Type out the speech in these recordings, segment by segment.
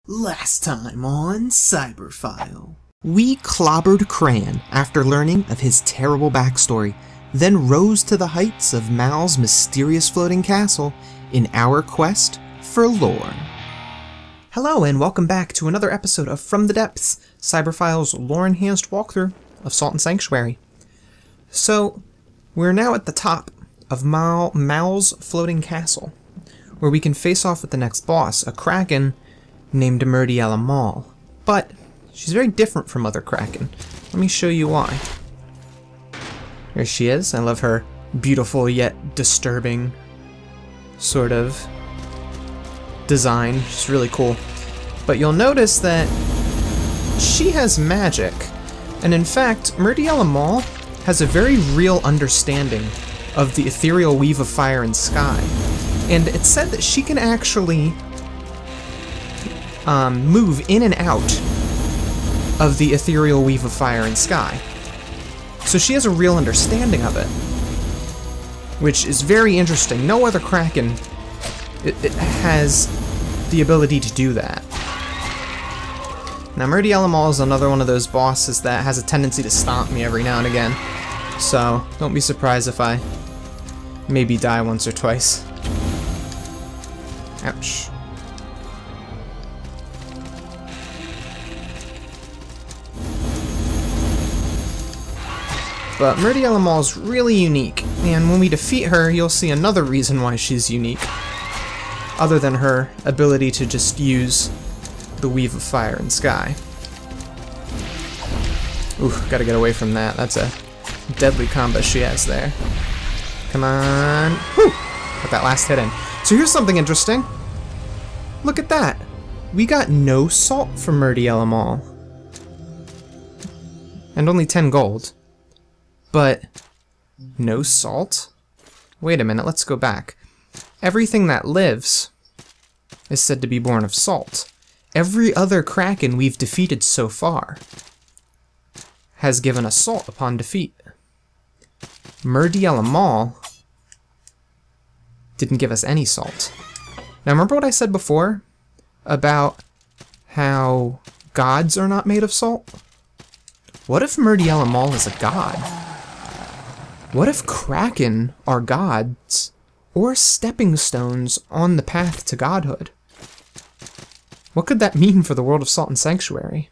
Last time on Cyberphile. We clobbered Cran after learning of his terrible backstory, then rose to the heights of Mal's mysterious floating castle in our quest for lore. Hello and welcome back to another episode of From the Depths, Cyberphile's lore-enhanced walkthrough of Salt Alkymancery. So, we're now at the top of Mal's floating castle, where we can face off with the next boss, a kraken named Murdiella Mal. But she's very different from other kraken. Let me show you why. Here she is. I love her beautiful yet disturbing sort of design. She's really cool. But you'll notice that she has magic. And in fact, Murdiella Mal has a very real understanding of the ethereal weave of fire and sky. And it's said that she can actually move in and out of the ethereal weave of fire and sky. So she has a real understanding of it, which is very interesting. No other kraken it has the ability to do that. Now Murdiella Mal is another one of those bosses that has a tendency to stomp me every now and again, so don't be surprised if I maybe die once or twice. Ouch. But Murdiella Mal is really unique, and when we defeat her, you'll see another reason why she's unique, other than her ability to just use the weave of fire and sky. Ooh, gotta get away from that. That's a deadly combo she has there. Come on. Whew! Got that last hit in. So here's something interesting. Look at that. We got no salt from Murdiella Mal. And only 10 gold. But no salt? Wait a minute, let's go back. Everything that lives is said to be born of salt. Every other kraken we've defeated so far has given us salt upon defeat. Murdiella Mal didn't give us any salt. Now remember what I said before about how gods are not made of salt? What if Murdiella Mal is a god? What if kraken are gods, or stepping stones on the path to godhood? What could that mean for the world of Salt and Sanctuary?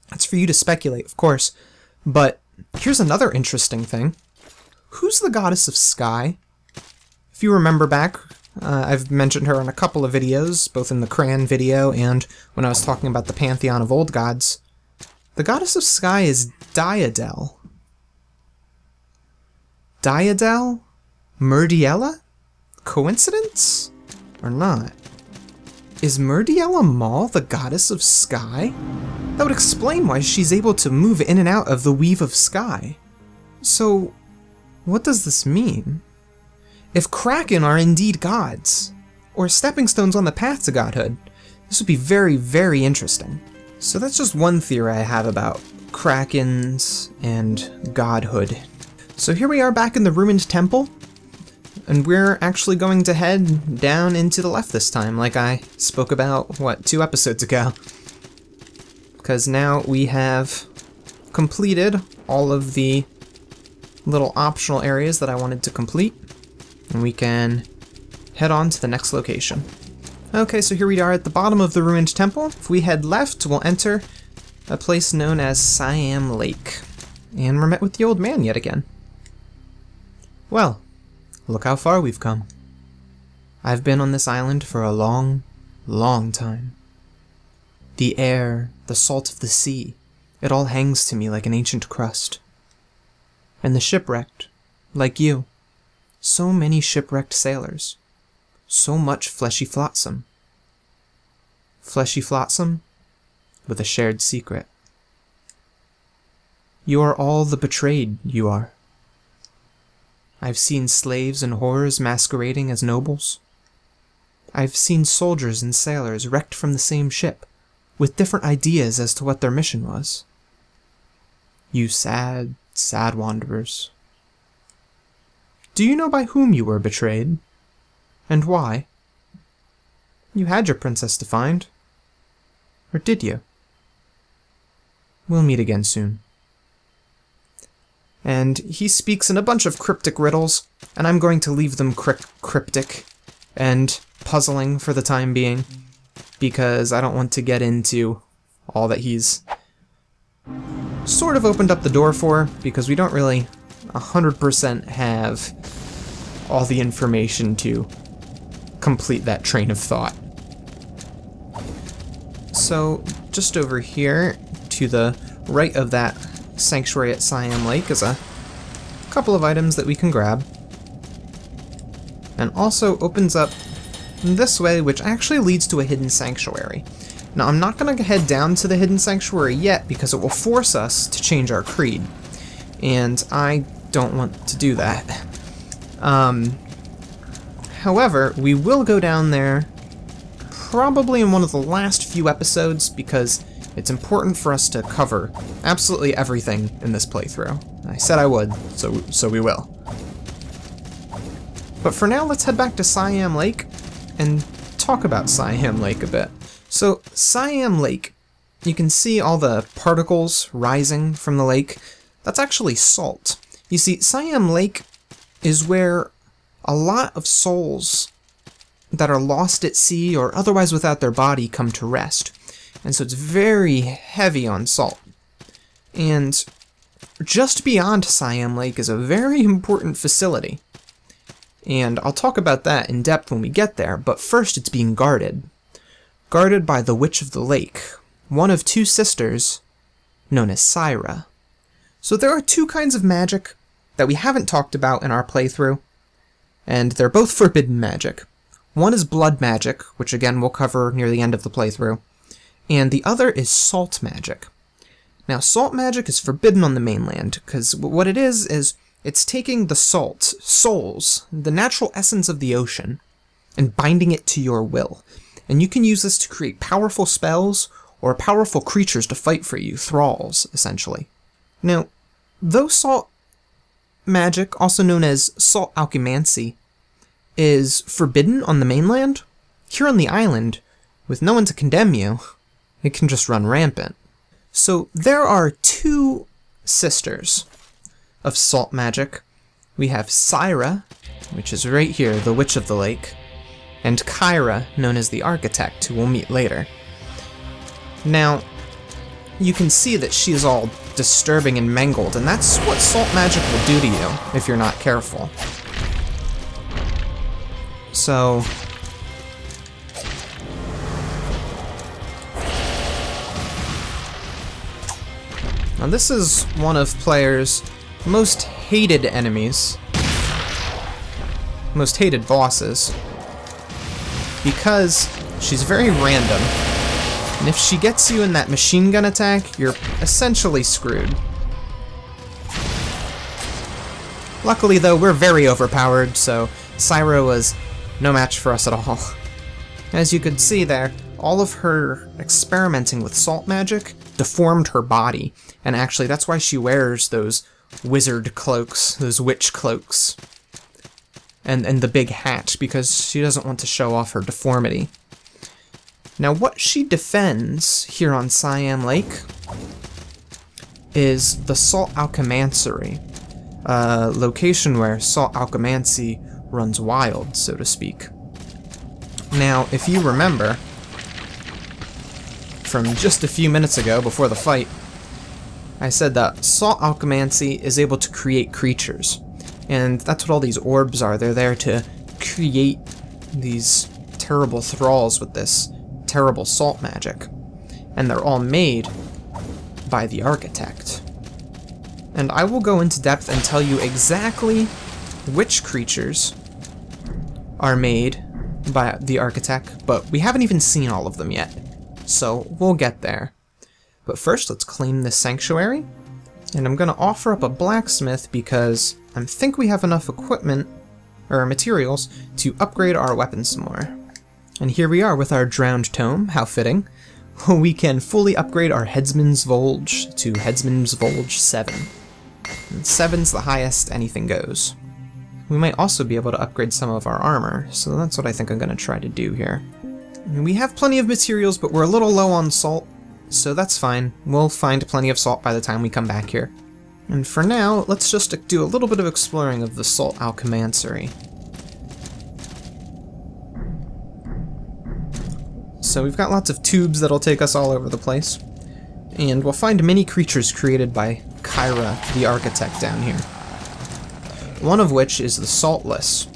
That's for you to speculate, of course, but here's another interesting thing. Who's the goddess of sky? If you remember back, I've mentioned her in a couple of videos, both in the Cran video and when I was talking about the pantheon of old gods. The goddess of sky is Diadel. Diadel? Murdiella? Coincidence? Or not? Is Murdiella Mal the goddess of sky? That would explain why she's able to move in and out of the weave of sky. So, what does this mean? If kraken are indeed gods, or stepping stones on the path to godhood, this would be very, very interesting. So that's just one theory I have about krakens and godhood. So here we are back in the ruined temple, and we're actually going to head down into the left this time, like I spoke about, what, 2 episodes ago. Because now we have completed all of the little optional areas that I wanted to complete, and we can head on to the next location. Okay, so here we are at the bottom of the ruined temple. If we head left, we'll enter a place known as Cyan Lake, and we're met with the old man yet again. Well, look how far we've come. I've been on this island for a long, long time. The air, the salt of the sea, it all hangs to me like an ancient crust. And the shipwrecked, like you, so many shipwrecked sailors, so much fleshy flotsam. Fleshy flotsam with a shared secret. You are all the betrayed, you are. I've seen slaves and whores masquerading as nobles. I've seen soldiers and sailors wrecked from the same ship, with different ideas as to what their mission was. You sad, sad wanderers. Do you know by whom you were betrayed? And why? You had your princess to find. Or did you? We'll meet again soon. And he speaks in a bunch of cryptic riddles, and I'm going to leave them cryptic and puzzling for the time being, because I don't want to get into all that he's sort of opened up the door for, because we don't really 100% have all the information to complete that train of thought. So, just over here, to the right of that sanctuary at Cyan Lake, is a couple of items that we can grab. And also opens up this way, which actually leads to a hidden sanctuary. Now, I'm not going to head down to the hidden sanctuary yet, because it will force us to change our creed. And I don't want to do that. However, we will go down there probably in one of the last few episodes, because it's important for us to cover absolutely everything in this playthrough. I said I would, so we will. But for now, let's head back to Cyan Lake and talk about Cyan Lake a bit. So, Cyan Lake, you can see all the particles rising from the lake. That's actually salt. You see, Cyan Lake is where a lot of souls that are lost at sea or otherwise without their body come to rest. And so it's very heavy on salt. And just beyond Cyan Lake is a very important facility. And I'll talk about that in depth when we get there, but first it's being guarded. Guarded by the Witch of the Lake, one of two sisters known as Syra. So there are two kinds of magic that we haven't talked about in our playthrough, and they're both forbidden magic. One is blood magic, which again we'll cover near the end of the playthrough, and the other is salt magic. Now, salt magic is forbidden on the mainland, because what it is it's taking the salt, souls, the natural essence of the ocean, and binding it to your will. And you can use this to create powerful spells or powerful creatures to fight for you, thralls, essentially. Now, though salt magic, also known as Salt Alkymancery, is forbidden on the mainland, here on the island, with no one to condemn you, it can just run rampant. So there are two sisters of salt magic. We have Syra, which is right here, the Witch of the Lake, and Kyra, known as the Architect, who we'll meet later. Now, you can see that she is all disturbing and mangled, and that's what salt magic will do to you if you're not careful. So, now this is one of players' most hated enemies, most hated bosses, because she's very random, and if she gets you in that machine gun attack, you're essentially screwed. Luckily though, we're very overpowered, so Syra was no match for us at all. As you could see there, all of her experimenting with salt magic deformed her body, and actually that's why she wears those wizard cloaks, those witch cloaks, and the big hat, because she doesn't want to show off her deformity. Now what she defends here on Cyan Lake is the Salt Alkymancery, a location where Salt Alkymancery runs wild, so to speak. Now, if you remember from just a few minutes ago before the fight, I said that Salt Alkymancery is able to create creatures, and that's what all these orbs are. They're there to create these terrible thralls with this terrible salt magic, and they're all made by the Architect. And I will go into depth and tell you exactly which creatures are made by the Architect, but we haven't even seen all of them yet, so we'll get there. But first, let's claim this sanctuary, and I'm going to offer up a blacksmith because I think we have enough equipment, or materials, to upgrade our weapons some more. And here we are with our Drowned Tome, how fitting. We can fully upgrade our Headsman's Volge to Headsman's Volge 7. And 7's the highest anything goes. We might also be able to upgrade some of our armor, so that's what I think I'm going to try to do here. We have plenty of materials, but we're a little low on salt, so that's fine. We'll find plenty of salt by the time we come back here. And for now, let's just do a little bit of exploring of the Salt Alkymancery. So we've got lots of tubes that'll take us all over the place. And we'll find many creatures created by Kyra, the architect, down here. One of which is the Saltless.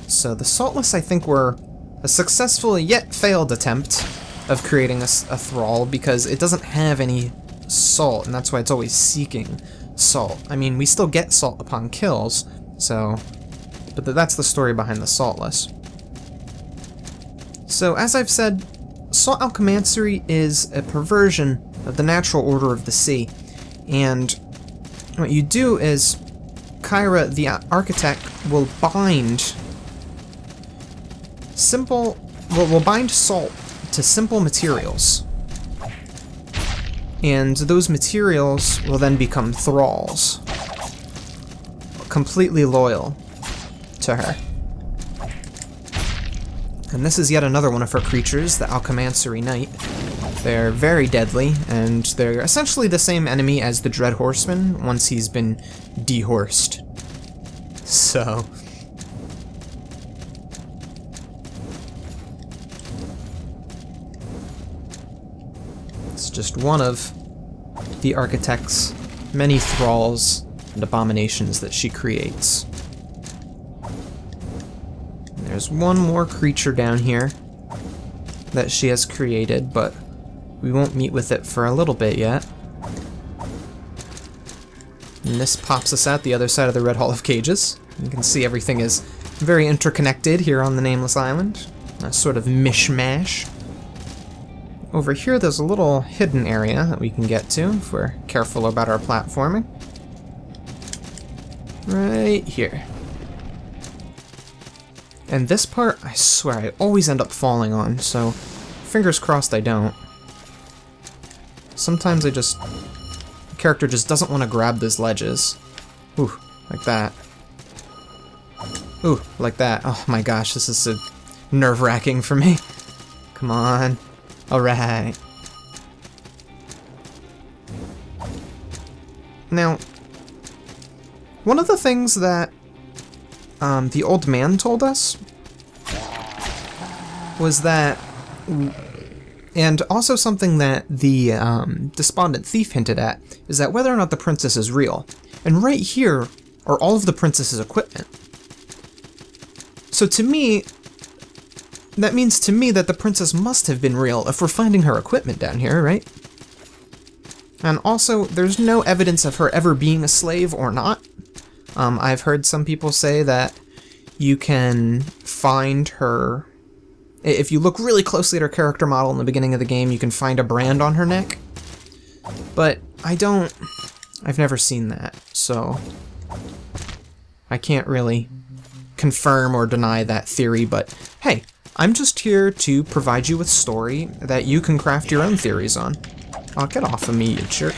So the Saltless, I think, were a successful yet failed attempt of creating a thrall, because it doesn't have any salt, and that's why it's always seeking salt. I mean, we still get salt upon kills, so... but that's the story behind the Saltless. So, as I've said, Salt Alkymancery is a perversion of the natural order of the sea, and what you do is Kyra, the architect, will bind will bind salt to simple materials, and those materials will then become thralls, completely loyal to her. And this is yet another one of her creatures, the Alkymancery Knight. They're very deadly, and they're essentially the same enemy as the Dread Horseman once he's been dehorsed. So... it's just one of the architect's many thralls and abominations that she creates. And there's one more creature down here that she has created, but we won't meet with it for a little bit yet. And this pops us out the other side of the Red Hall of Cages. You can see everything is very interconnected here on the Nameless Island. A sort of mishmash. Over here there's a little hidden area that we can get to if we're careful about our platforming. Right here. And this part, I swear, I always end up falling on, so fingers crossed I don't. Sometimes the character just doesn't want to grab those ledges. Ooh, like that. Ooh, like that. Oh my gosh, this is so nerve-wracking for me. Come on. Alright. Now, one of the things that the old man told us was that, and also something that the Despondent Thief hinted at, is that whether or not the princess is real. And right here are all of the princess's equipment. So to me, that means to me that the princess must have been real if we're finding her equipment down here, right? And also, there's no evidence of her ever being a slave or not. I've heard some people say that you can find her... if you look really closely at her character model in the beginning of the game, you can find a brand on her neck. But I've never seen that, so I can't really confirm or deny that theory, but hey, I'm just here to provide you with story that you can craft your own theories on. Oh, get off of me, you jerk.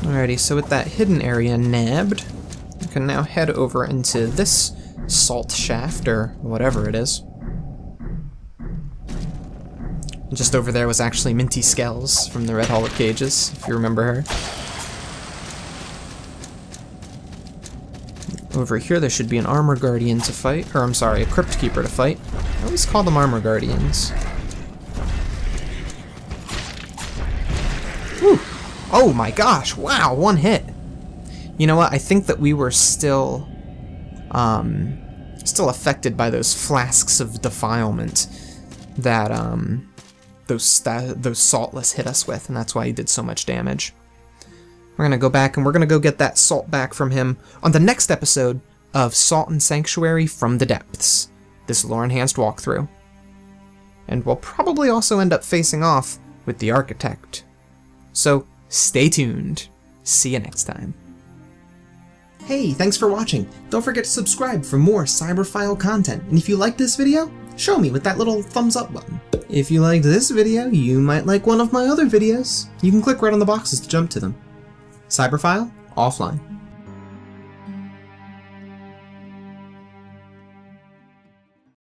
Alrighty, so with that hidden area nabbed, we can now head over into this salt shaft, or whatever it is. Just over there was actually Minty Skells from the Red Hall of Cages, if you remember her. Over here there should be an Armor Guardian to fight, or I'm sorry, a Crypt Keeper to fight. I always call them Armor Guardians. Whew! Oh my gosh, wow, one hit! You know what, I think that we were still affected by those flasks of defilement that, those Saltless hit us with, and that's why he did so much damage. We're gonna go back and we're gonna go get that salt back from him on the next episode of Salt and Sanctuary from the Depths, this lore-enhanced walkthrough. And we'll probably also end up facing off with the Architect. So, stay tuned. See you next time. Hey, thanks for watching. Don't forget to subscribe for more Cyberphile content. And if you liked this video, show me with that little thumbs up button. If you liked this video, you might like one of my other videos. You can click right on the boxes to jump to them. Cyberphile, offline.